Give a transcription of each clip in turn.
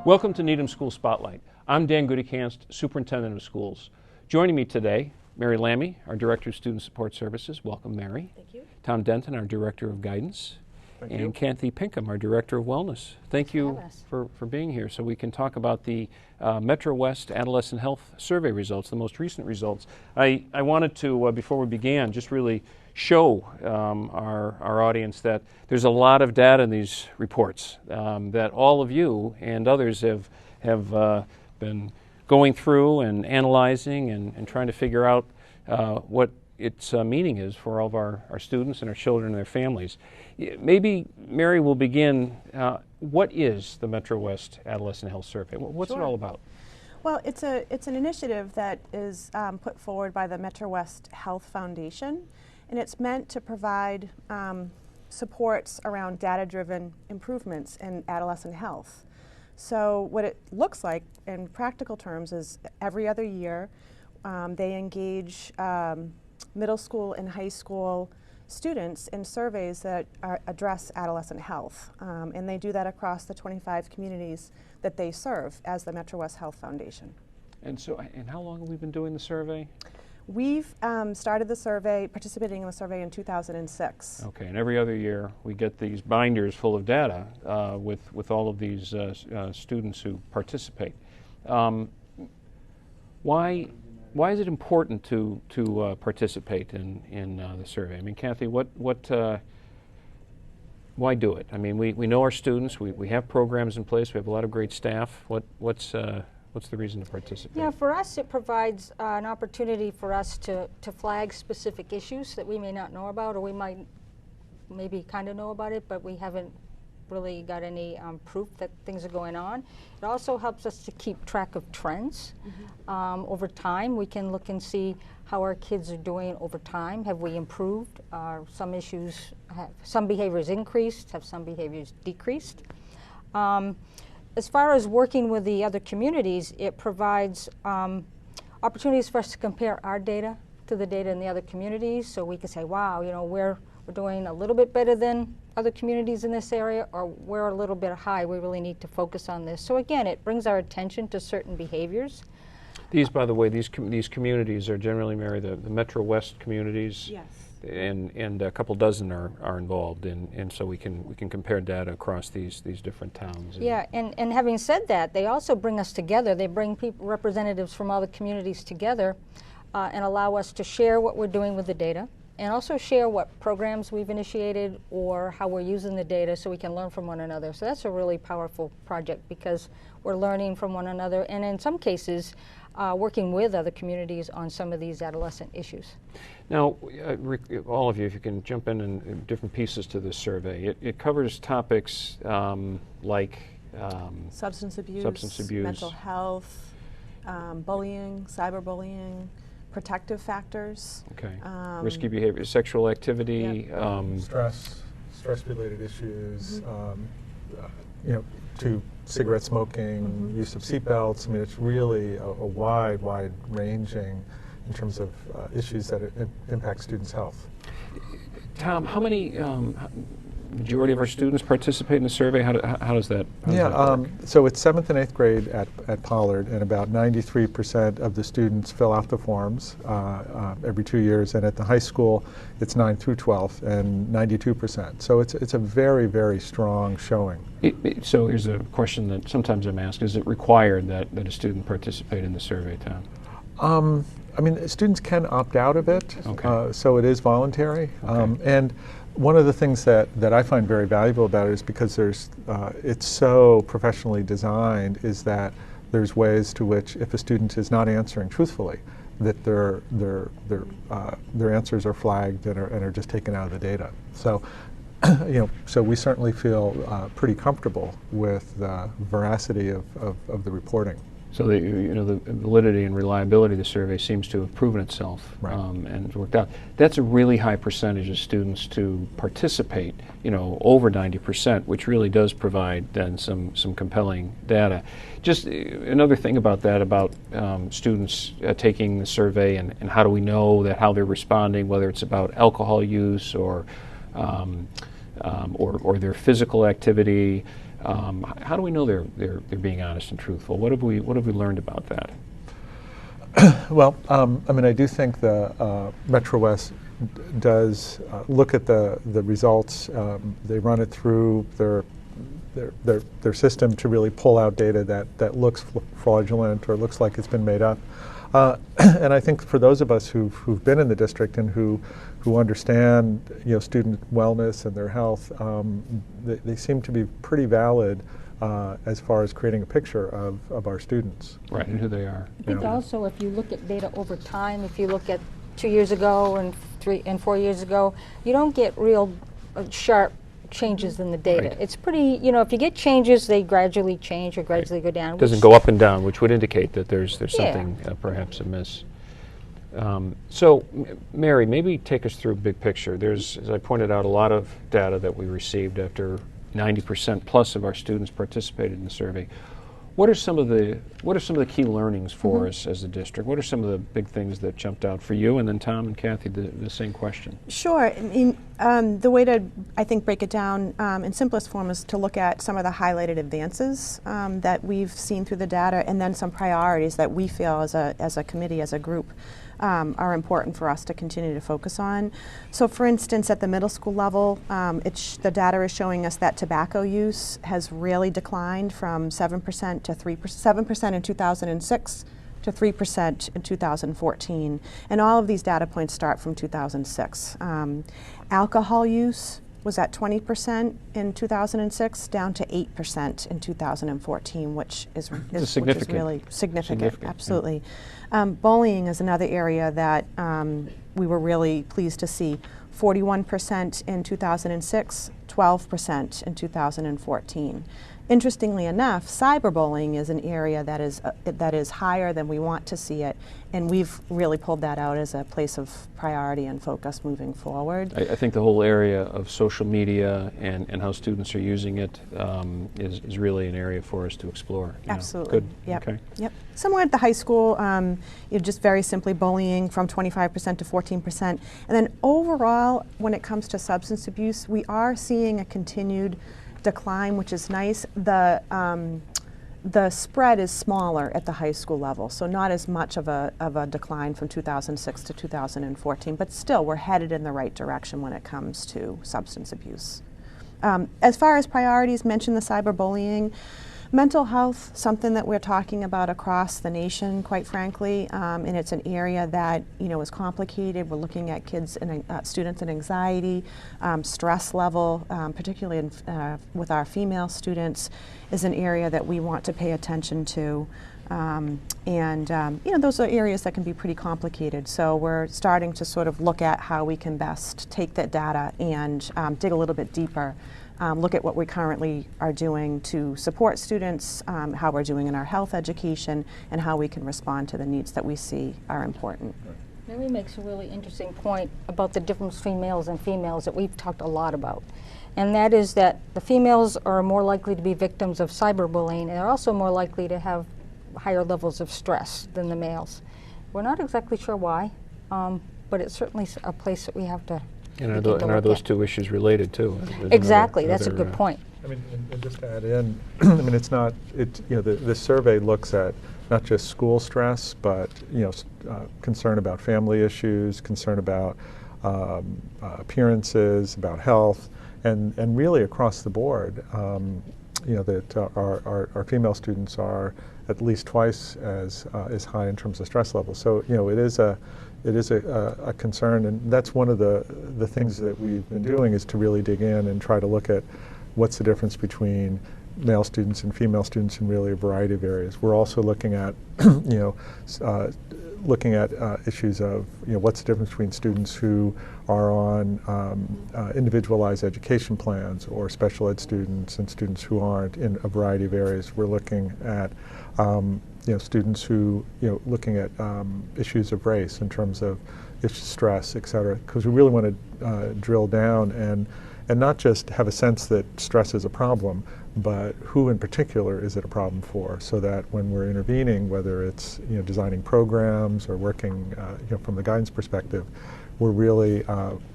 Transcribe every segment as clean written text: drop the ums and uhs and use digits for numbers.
Welcome to Needham School Spotlight. I'm Dan Goodykanst, Superintendent of Schools. Joining me today, Mary Lammy, our Director of Student Support Services. Welcome, Mary. Thank you. Tom Denton, our Director of Guidance. Thank and you. Kathy Pinkham, our Director of Wellness. Thank you for being here so we can talk about the MetroWest Adolescent Health Survey results, the most recent results. I wanted to, before we began, just really show our audience that there's a lot of data in these reports that all of you and others have been going through and analyzing and trying to figure out what its meaning is for all of our students and our children and their families. Maybe, Mary, will begin. What is the MetroWest Adolescent Health Survey? What's it all about? Well, it's an initiative that is put forward by the MetroWest Health Foundation, and it's meant to provide supports around data-driven improvements in adolescent health. So what it looks like in practical terms is every other year they engage middle school and high school students in surveys that address adolescent health. And they do that across the 25 communities that they serve as the MetroWest Health Foundation. And so, and how long have we been doing the survey? We've started the survey, participating in the survey in 2006. Okay, and every other year we get these binders full of data with all of these students who participate. Why is it important to participate in the survey? I mean, Kathy, why do it? I mean, we know our students. We have programs in place. We have a lot of great staff. What's the reason to participate? Yeah, for us, it provides an opportunity for us to flag specific issues that we may not know about, or we might maybe kind of know about it, but we haven't really got any proof that things are going on. It also helps us to keep track of trends. Over time, we can look and see how our kids are doing over time. Have we improved? Some issues, some behaviors increased, have some behaviors decreased? As far as working with the other communities, it provides opportunities for us to compare our data to the data in the other communities, so we can say, wow, you know, we're doing a little bit better than other communities in this area, or we're a little bit high. We really need to focus on this. So again, it brings our attention to certain behaviors. These, by the way, these communities are generally, Mary, the MetroWest communities. Yes. And a couple dozen are involved, and so we can compare data across these different towns. Yeah, and having said that, they also bring us together. They bring representatives from all the communities together and allow us to share what we're doing with the data, and also share what programs we've initiated or how we're using the data so we can learn from one another. So that's a really powerful project because we're learning from one another, and in some cases working with other communities on some of these adolescent issues. Now, all of you, if you can jump in different pieces to this survey, it covers topics like substance abuse, mental health, bullying, cyberbullying, protective factors. Okay. Risky behavior, sexual activity. Stress-related issues, you know, to cigarette smoking, use of seatbelts. I mean, it's really a wide-ranging in terms of issues that impact students' health. Tom, how many majority of our students participate in the survey? How does that? So it's 7th and 8th grade at Pollard, and about 93% of the students fill out the forms every 2 years, and at the high school it's 9 through 12 and 92%. So it's a very, very strong showing. So here's a question that sometimes I'm asked: is it required that a student participate in the survey, Tom? I mean, students can opt out of it, okay. So it is voluntary. Okay. And one of the things that I find very valuable about it is because it's so professionally designed, is that there's ways to which, if a student is not answering truthfully, that their answers are flagged and are just taken out of the data. So, you know, so we certainly feel pretty comfortable with the veracity of the reporting. So the validity and reliability of the survey seems to have proven itself, right. And it's worked out. That's a really high percentage of students to participate, you know, over 90%, which really does provide then some compelling data. Just another thing about that, about students taking the survey and how do we know that how they're responding, whether it's about alcohol use or their physical activity. How do we know they're being honest and truthful? What have we learned about that? Well, I mean, I do think the MetroWest does look at the results. They run it through their system to really pull out data that looks fraudulent or looks like it's been made up. And I think for those of us who've been in the district and who understand student wellness and their health, they seem to be pretty valid as far as creating a picture of our students. Right, and who they are. I think also if you look at data over time, if you look at 2 years ago and 3 and 4 years ago, you don't get real sharp changes in the data. Right. It's pretty, if you get changes, they gradually change or gradually go down. It doesn't go up and down, which would indicate that there's something perhaps amiss. So, Mary, maybe take us through big picture. There's, as I pointed out, a lot of data that we received after 90% plus of our students participated in the survey. What are some of the key learnings for us as a district? What are some of the big things that jumped out for you? And then Tom and Kathy, the same question. Sure. I mean, the way to, I think, break it down in simplest form is to look at some of the highlighted advances that we've seen through the data, and then some priorities that we feel as a committee, as a group, are important for us to continue to focus on. So for instance, at the middle school level, the data is showing us that tobacco use has really declined from 7% to 7% in 2006 to 3% in 2014. And all of these data points start from 2006. Alcohol use was at 20% in 2006, down to 8% in 2014, which is really significant. Absolutely. Yeah. Bullying is another area that we were really pleased to see. 41% in 2006, 12% in 2014. Interestingly enough, cyberbullying is an area that is higher than we want to see it, and we've really pulled that out as a place of priority and focus moving forward. I think the whole area of social media and how students are using it is really an area for us to explore. Absolutely. Good. Yep. Okay. Yep. Similar at the high school, just very simply bullying from 25% to 14%. And then overall, when it comes to substance abuse, we are seeing a continued decline, which is nice. The spread is smaller at the high school level, so not as much of a decline from 2006 to 2014, but still we're headed in the right direction when it comes to substance abuse. As far as priorities, mentioned the cyberbullying. Mental health, something that we're talking about across the nation, quite frankly, and it's an area that is complicated. We're looking at kids and students and anxiety, stress level, particularly with our female students, is an area that we want to pay attention to. Those are areas that can be pretty complicated. So we're starting to sort of look at how we can best take that data and dig a little bit deeper. Look at what we currently are doing to support students, how we're doing in our health education, and how we can respond to the needs that we see are important. Mary makes a really interesting point about the difference between males and females that we've talked a lot about. And that is that the females are more likely to be victims of cyberbullying, and they're also more likely to have higher levels of stress than the males. We're not exactly sure why, but it's certainly a place that we have to. And are those two issues related too? Exactly, that's a good point. I mean, and just to add in, I mean, it's not. This survey looks at not just school stress, but concern about family issues, concern about appearances, about health, and really across the board. That our female students are at least twice as high in terms of stress levels. So it is a concern, and that's one of the things that we've been doing is to really dig in and try to look at what's the difference between male students and female students in really a variety of areas. We're also looking at issues of what's the difference between students who are on individualized education plans or special ed students and students who aren't in a variety of areas. We're looking at students who looking at issues of race in terms of stress, et cetera, because we really want to drill down and not just have a sense that stress is a problem, but who in particular is it a problem for, so that when we're intervening, whether it's designing programs or working from the guidance perspective, we're really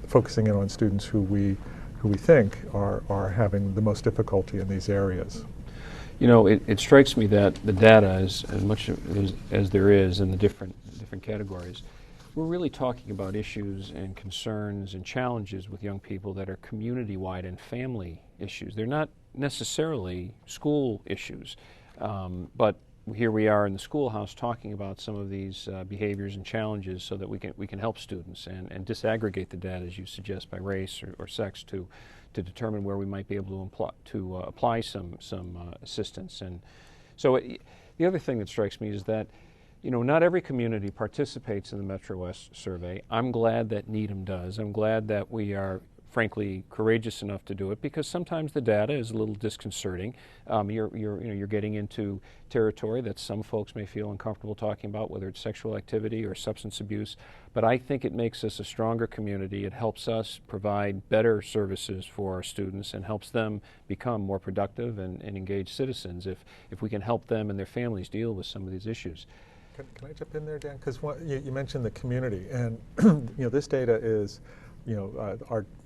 focusing in on students who we who we think are having the most difficulty in these areas. You know, it strikes me that the data, as much as there is in the different categories, we're really talking about issues and concerns and challenges with young people that are community-wide and family issues. They're not necessarily school issues, but here we are in the schoolhouse talking about some of these behaviors and challenges so that we can help students and disaggregate the data, as you suggest, by race or sex to determine where we might be able to apply some assistance. And so the other thing that strikes me is that, you know, not every community participates in the MetroWest survey. I'm glad that Needham does. I'm glad that we are, frankly, courageous enough to do it, because sometimes the data is a little disconcerting. You're getting into territory that some folks may feel uncomfortable talking about, whether it's sexual activity or substance abuse. But I think it makes us a stronger community. It helps us provide better services for our students and helps them become more productive and engaged citizens if we can help them and their families deal with some of these issues. Can I jump in there, Dan? Because you mentioned the community, and you know, this data is, you know,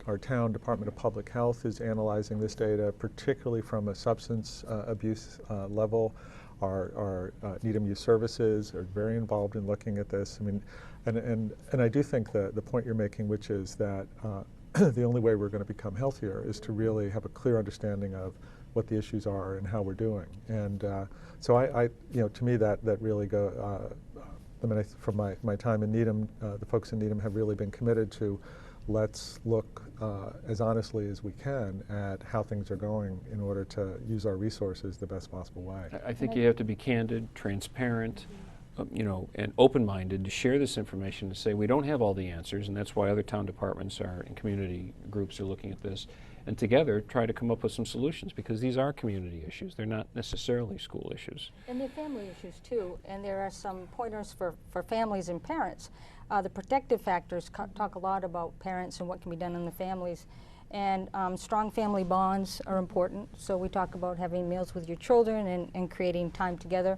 our town Department of Public Health is analyzing this data, particularly from a substance abuse level. Our Needham Youth Services are very involved in looking at this. I mean, and I do think the point you're making, which is that the only way we're going to become healthier is to really have a clear understanding of what the issues are and how we're doing. And so I you know, to me that really I mean, from my time in Needham, the folks in Needham have really been committed to let's look as honestly as we can at how things are going in order to use our resources the best possible way. I think you have to be candid, transparent, you know, and open-minded to share this information, to say we don't have all the answers, and that's why other town departments and community groups are looking at this, and together try to come up with some solutions, because these are community issues. They're not necessarily school issues. And they're family issues too, and there are some pointers for families and parents. The protective factors talk a lot about parents and what can be done in the families, and strong family bonds are important. So we talk about having meals with your children and creating time together.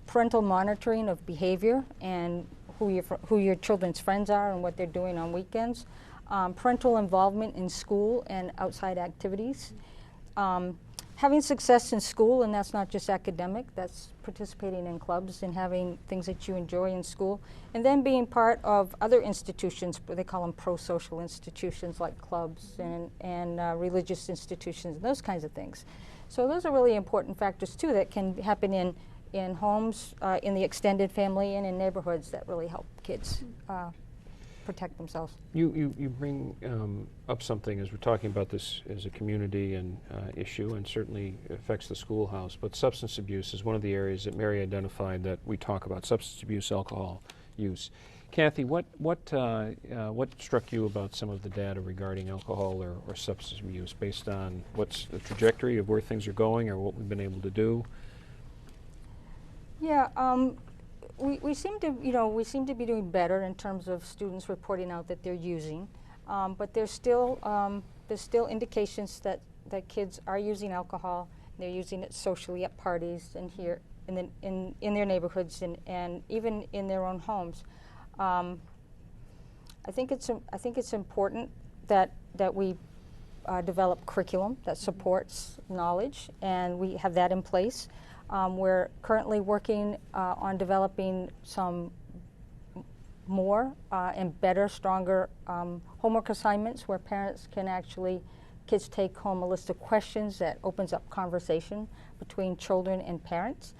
Parental monitoring of behavior and who your children's friends are and what they're doing on weekends. Parental involvement in school and outside activities. Having success in school, and that's not just academic, that's participating in clubs and having things that you enjoy in school, and then being part of other institutions, they call them pro-social institutions like clubs and religious institutions, and those kinds of things. So those are really important factors too that can happen in homes, in the extended family, and in neighborhoods that really help kids protect themselves. You bring up something as we're talking about this as a community and issue, and certainly affects the schoolhouse, but substance abuse is one of the areas that Mary identified that we talk about, substance abuse, alcohol use. Kathy, what struck you about some of the data regarding alcohol or substance abuse, based on what's the trajectory of where things are going or what we've been able to do? Yeah, we seem to be doing better in terms of students reporting out that they're using, but there's still indications that kids are using alcohol. They're using it socially at parties and here in their neighborhoods and even in their own homes. I think it's important that we develop curriculum that supports knowledge, and we have that in place. We're currently working on developing some more and better, stronger homework assignments where kids take home a list of questions that opens up conversation between children and parents.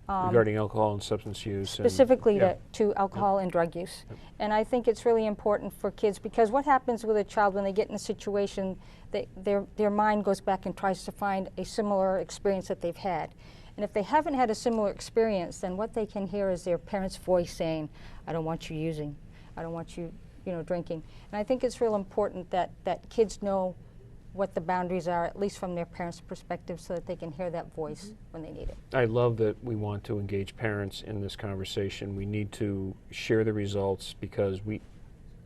Regarding alcohol and substance use. Specifically to alcohol and drug use. Yep. And I think it's really important for kids, because what happens with a child when they get in a situation, their mind goes back and tries to find a similar experience that they've had. And if they haven't had a similar experience, then what they can hear is their parents' voice saying, I don't want you using, I don't want you, drinking. And I think it's real important that kids know what the boundaries are, at least from their parents' perspective, so that they can hear that voice when they need it. I love that we want to engage parents in this conversation. We need to share the results, because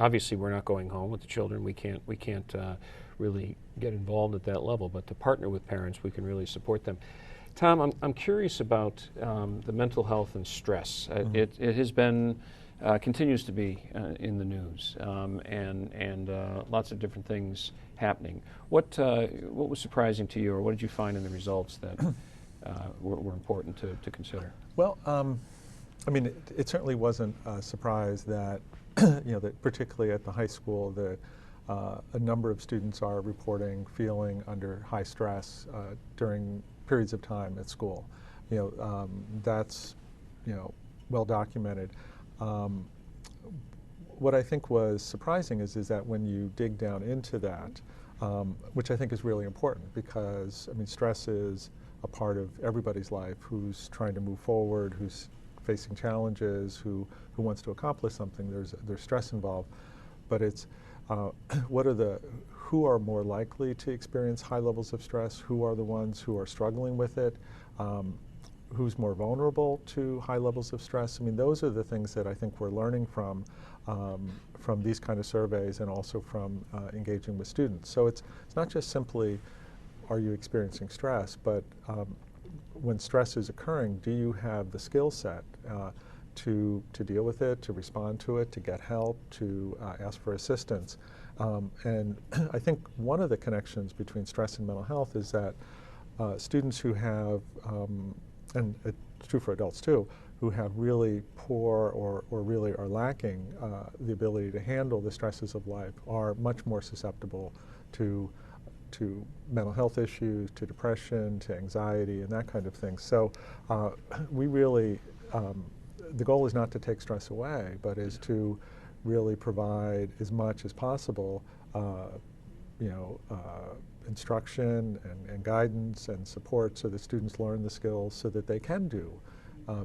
obviously we're not going home with the children. We can't really get involved at that level, but to partner with parents, we can really support them. Tom, I'm curious about the mental health and stress. It has been continues to be in the news, and lots of different things happening. What was surprising to you, or what did you find in the results that were important to consider? Well, I mean, it certainly wasn't a surprise that, that particularly at the high school, a number of students are reporting feeling under high stress during periods of time at school. That's, well documented. What I think was surprising is that when you dig down into that, which I think is really important, because, I mean, stress is a part of everybody's life who's trying to move forward, who's facing challenges, who wants to accomplish something. There's stress involved, but it's who are more likely to experience high levels of stress? Who are the ones who are struggling with it? Who's more vulnerable to high levels of stress? I mean, those are the things that I think we're learning from these kind of surveys, and also from engaging with students. So it's not just simply, are you experiencing stress, but when stress is occurring, do you have the skill set to deal with it, to respond to it, to get help, to ask for assistance? And I think one of the connections between stress and mental health is that students who have, and it's true for adults too, who have really poor or really are lacking the ability to handle the stresses of life are much more susceptible to mental health issues, to depression, to anxiety, and that kind of thing. So we really, the goal is not to take stress away, but is to really provide as much as possible, instruction and guidance and support, so that students learn the skills so that they can do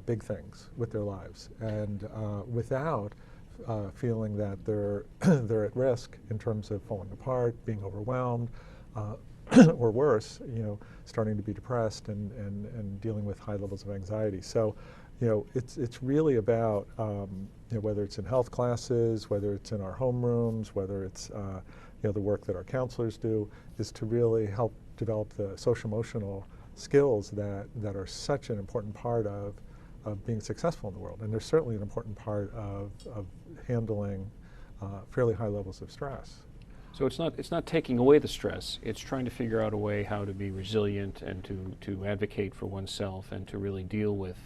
big things with their lives, and without feeling that they're at risk in terms of falling apart, being overwhelmed, or worse, starting to be depressed and dealing with high levels of anxiety. So, it's really about whether it's in health classes, whether it's in our homerooms, whether it's the work that our counselors do, is to really help develop the social-emotional skills that are such an important part of being successful in the world. And they're certainly an important part of handling fairly high levels of stress. So it's not taking away the stress. It's trying to figure out a way how to be resilient and to advocate for oneself and to really deal with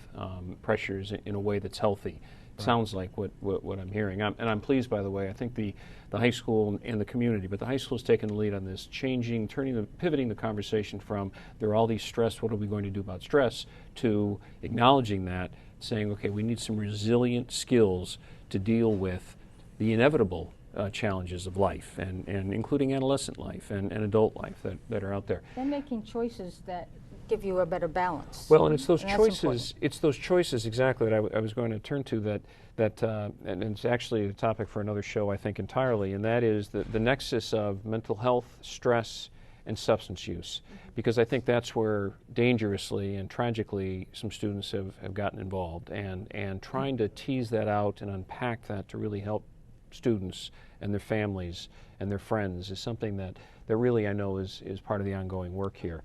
pressures in a way that's healthy. Right. Sounds like what I'm hearing. And I'm pleased, by the way. I think the high school and the community, but the high school's taken the lead on this, pivoting the conversation from there are all these stress, what are we going to do about stress, to acknowledging that, saying, okay, we need some resilient skills to deal with the inevitable challenges of life, and including adolescent life and adult life that are out there. And making choices that give you a better balance. Well, and it's those choices. It's those choices exactly that I was going to turn to. And it's actually a topic for another show, I think, entirely. And that is the nexus of mental health, stress, and substance use, because I think that's where dangerously and tragically some students have gotten involved. And trying to tease that out and unpack that to really help students and their families and their friends is something that really I know is part of the ongoing work here.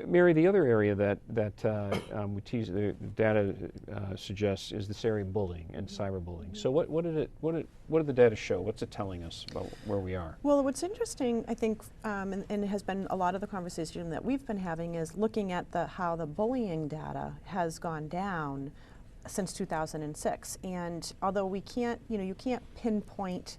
Mary, the other area that we tease, the data suggests, is this area of bullying and cyberbullying. So what did the data show? What's it telling us about where we are? Well, what's interesting, I think, and it has been a lot of the conversation that we've been having, is looking at how the bullying data has gone down since 2006. And although we can't, you can't pinpoint,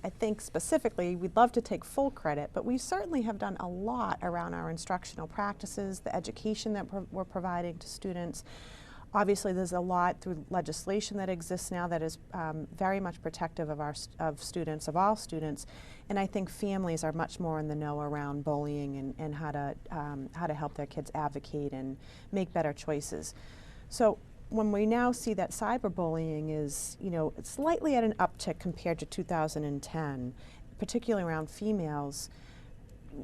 I think specifically, we'd love to take full credit, but we certainly have done a lot around our instructional practices, the education that we're providing to students. Obviously, there's a lot through legislation that exists now that is very much protective of of all students, and I think families are much more in the know around bullying and how to help their kids advocate and make better choices. So when we now see that cyberbullying is, it's slightly at an uptick compared to 2010, particularly around females,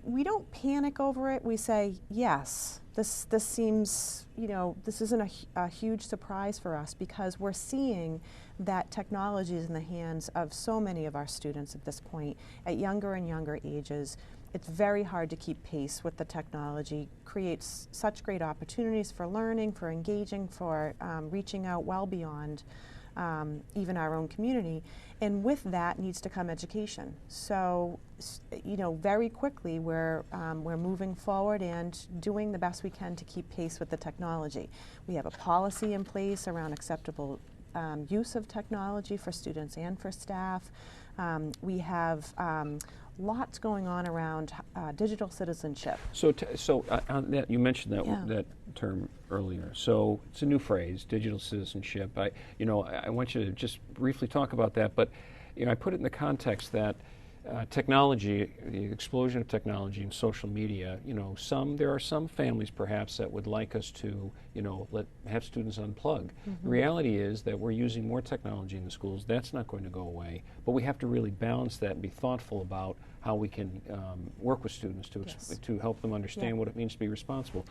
we don't panic over it. We say, yes, this seems, this isn't a huge surprise for us, because we're seeing that technology is in the hands of so many of our students at this point, at younger and younger ages. It's very hard to keep pace with the technology, creates such great opportunities for learning, for engaging, for reaching out well beyond even our own community. And with that needs to come education. So, very quickly we're moving forward and doing the best we can to keep pace with the technology. We have a policy in place around acceptable use of technology for students and for staff. We have lots going on around digital citizenship. So, on that, you mentioned that Yeah. that term earlier. So it's a new phrase, digital citizenship. I want you to just briefly talk about that, but I put it in the context that technology, the explosion of technology and social media, there are some families perhaps that would like us to, have students unplug. The reality is that we're using more technology in the schools. That's not going to go away, but we have to really balance that and be thoughtful about how we can work with students to help them understand what it means to be responsible.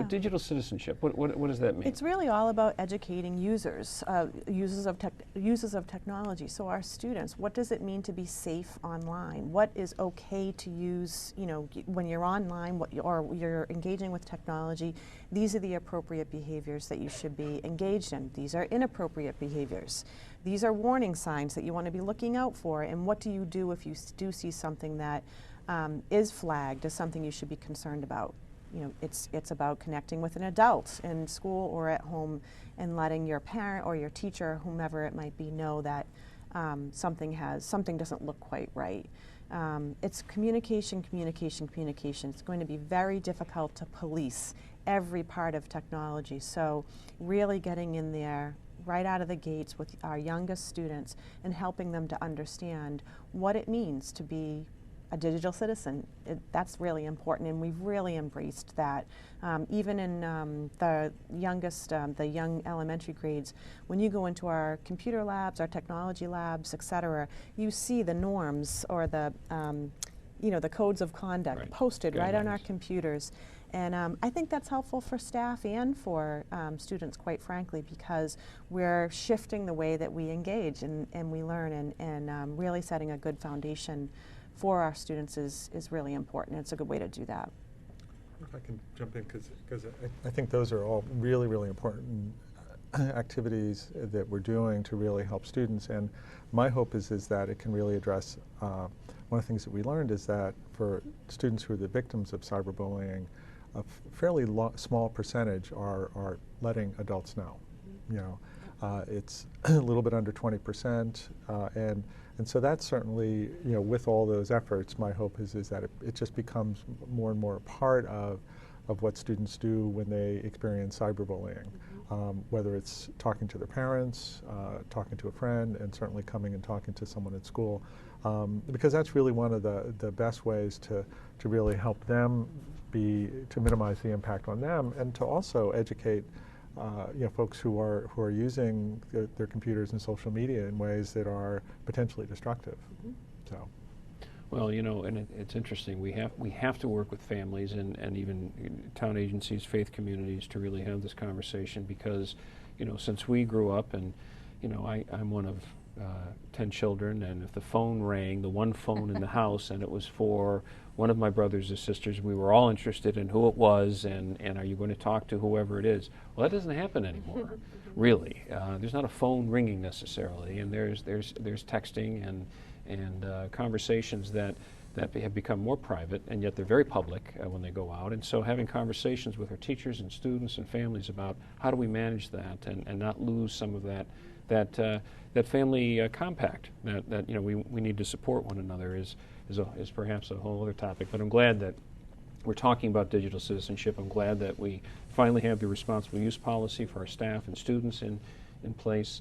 Digital citizenship, what does that mean? It's really all about educating users, users of technology. So our students, what does it mean to be safe online? What is okay to use, when you're online or you're engaging with technology? These are the appropriate behaviors that you should be engaged in. These are inappropriate behaviors. These are warning signs that you want to be looking out for. And what do you do if you do see something that is flagged as something you should be concerned about? It's about connecting with an adult in school or at home and letting your parent or your teacher, whomever it might be, know that something doesn't look quite right. It's communication. It's going to be very difficult to police every part of technology. So really getting in there right out of the gates with our youngest students and helping them to understand what it means to be a digital citizen. That's really important, and we've really embraced that. Even in the young elementary grades, when you go into our computer labs, our technology labs, etc., you see the norms or the codes of conduct posted right on our computers. And I think that's helpful for staff and for students, quite frankly, because we're shifting the way that we engage and we learn, and really setting a good foundation for our students is really important. It's a good way to do that. If I can jump in, because I think those are all really, really important activities that we're doing to really help students. And my hope is that it can really address, one of the things that we learned is that for students who are the victims of cyberbullying, a fairly small percentage are letting adults know. It's a little bit under 20%, and so that's certainly, with all those efforts, my hope is that it just becomes more and more a part of what students do when they experience cyberbullying, whether it's talking to their parents, talking to a friend, and certainly coming and talking to someone at school, because that's really one of the best ways to really help them to minimize the impact on them, and to also educate folks who are using their computers and social media in ways that are potentially destructive. So, well, and it's interesting. We have to work with families and even town agencies, faith communities, to really have this conversation, because since we grew up, and I'm one of 10 children, and if the phone rang, the one phone in the house, and it was for one of my brothers or sisters, we were all interested in who it was, and are you going to talk to whoever it is? Well, that doesn't happen anymore, really. There's not a phone ringing necessarily, and there's texting and conversations that have become more private, and yet they're very public when they go out. And so having conversations with our teachers and students and families about how do we manage that and not lose some of that family compact that we need to support one another is perhaps a whole other topic. But I'm glad that we're talking about digital citizenship. I'm glad that we finally have the responsible use policy for our staff and students in place.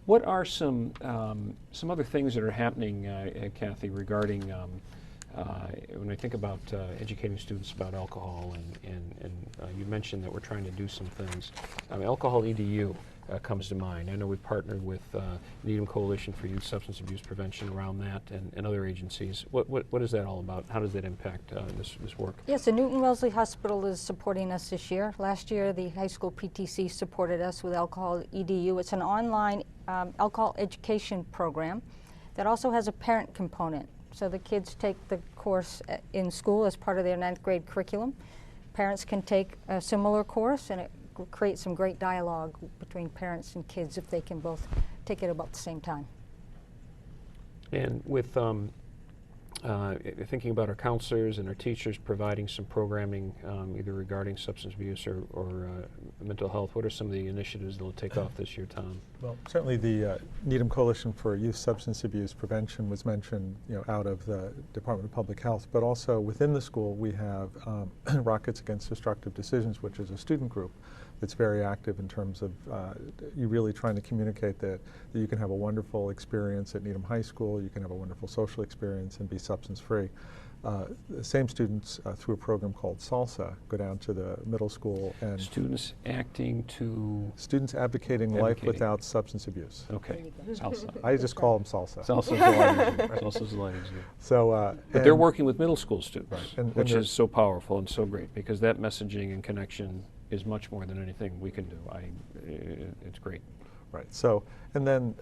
What are some other things that are happening, Kathy, regarding when I think about educating students about alcohol, and you mentioned that we're trying to do some things. Alcohol EDU comes to mind. I know we've partnered with Needham Coalition for Youth Substance Abuse Prevention around that, and other agencies. What is that all about? How does that impact this work? Yes, the Newton Wellesley Hospital is supporting us this year. Last year, the high school PTC supported us with Alcohol EDU. It's an online alcohol education program that also has a parent component. So the kids take the course in school as part of their 9th grade curriculum. Parents can take a similar course, and it create some great dialogue between parents and kids if they can both take it about the same time. And with thinking about our counselors and our teachers providing some programming either regarding substance abuse or mental health, what are some of the initiatives that will take off this year, Tom? Well, certainly the Needham Coalition for Youth Substance Abuse Prevention was mentioned, out of the Department of Public Health, but also within the school we have Rockets Against Destructive Decisions, which is a student group that's very active in terms of you really trying to communicate that you can have a wonderful experience at Needham High School, you can have a wonderful social experience and be substance free. The same students through a program called SALSA go down to the middle school and students advocating life without substance abuse. Okay, SALSA. I just call them SALSA. SALSA's a lot easier. SALSA's a lot easier. So, but they're working with middle school students, right. which is so powerful and so great because that messaging and connection is much more than anything we can do. It's great. Right. So, and then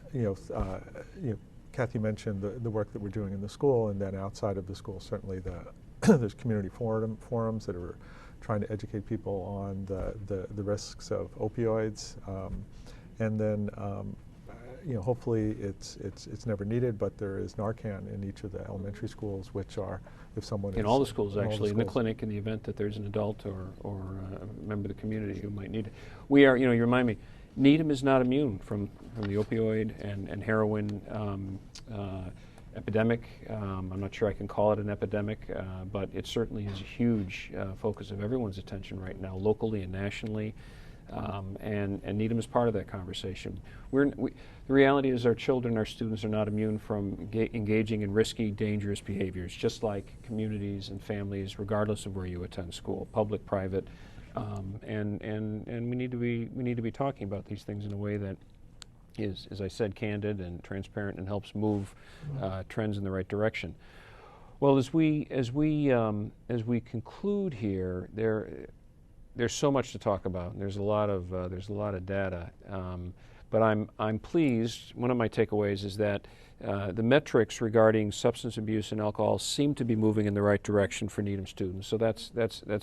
Kathy mentioned the work that we're doing in the school, and then outside of the school, certainly there's community forums that are trying to educate people on the risks of opioids, and then hopefully it's never needed, but there is Narcan in each of the elementary schools, which are if someone in all the schools actually in the clinic in the event that there's an adult or a member of the community who might need it. We are, you remind me. Needham is not immune from the opioid and heroin epidemic. I'm not sure I can call it an epidemic, but it certainly is a huge focus of everyone's attention right now, locally and nationally. And Needham is part of that conversation. The reality is our children, our students are not immune from engaging in risky, dangerous behaviors, just like communities and families, regardless of where you attend school, public, private. And we need to be talking about these things in a way that is, as I said, candid and transparent and helps move trends in the right direction. Well, as we conclude here, there's so much to talk about. And there's a lot of data, but I'm pleased. One of my takeaways is that the metrics regarding substance abuse and alcohol seem to be moving in the right direction for Needham students. So that's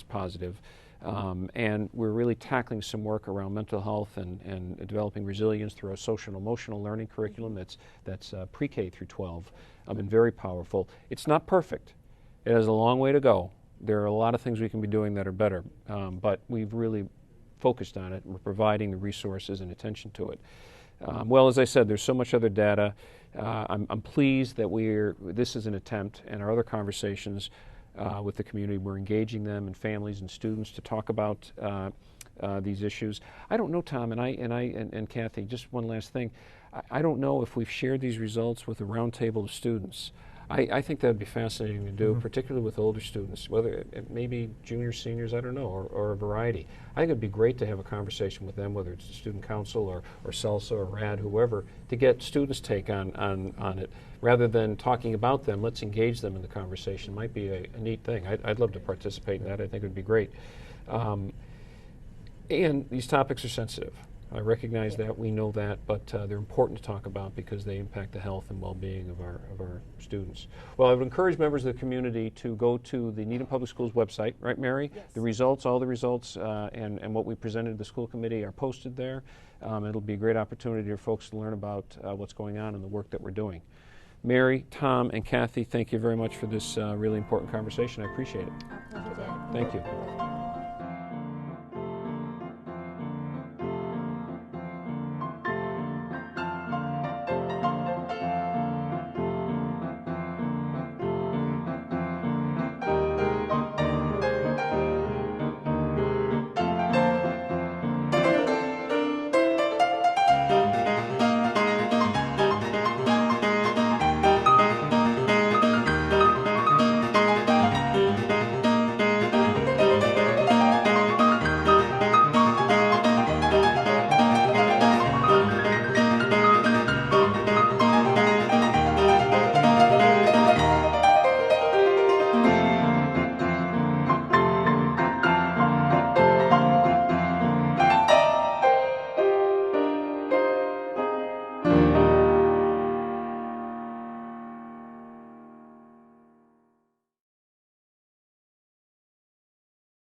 positive. And we're really tackling some work around mental health and developing resilience through our social and emotional learning curriculum that's pre-K through 12. Been very powerful. It's not perfect. It has a long way to go. There are a lot of things we can be doing that are better, but we've really focused on it. We're providing the resources and attention to it. Well, as I said, there's so much other data. I'm pleased that this is an attempt, and our other conversations with the community, we're engaging them and families and students to talk about these issues. I don't know, Tom, and Kathy, just one last thing. I don't know if we've shared these results with a roundtable of students. I think that would be fascinating to do, particularly with older students, whether it may be juniors, seniors, I don't know, or a variety. I think it would be great to have a conversation with them, whether it's the student council or SALSA or RAD, whoever, to get students' take on it. Rather than talking about them, let's engage them in the conversation. Might be a neat thing. I'd love to participate in that. I think it would be great. And these topics are sensitive. I recognize that, we know that, but they're important to talk about because they impact the health and well-being of our students. Well, I would encourage members of the community to go to the Needham Public Schools website, right, Mary? Yes. The results, all the results, and what we presented to the school committee are posted there. It'll be a great opportunity for folks to learn about what's going on and the work that we're doing. Mary, Tom, and Kathy, thank you very much for this really important conversation. I appreciate it. Thank you.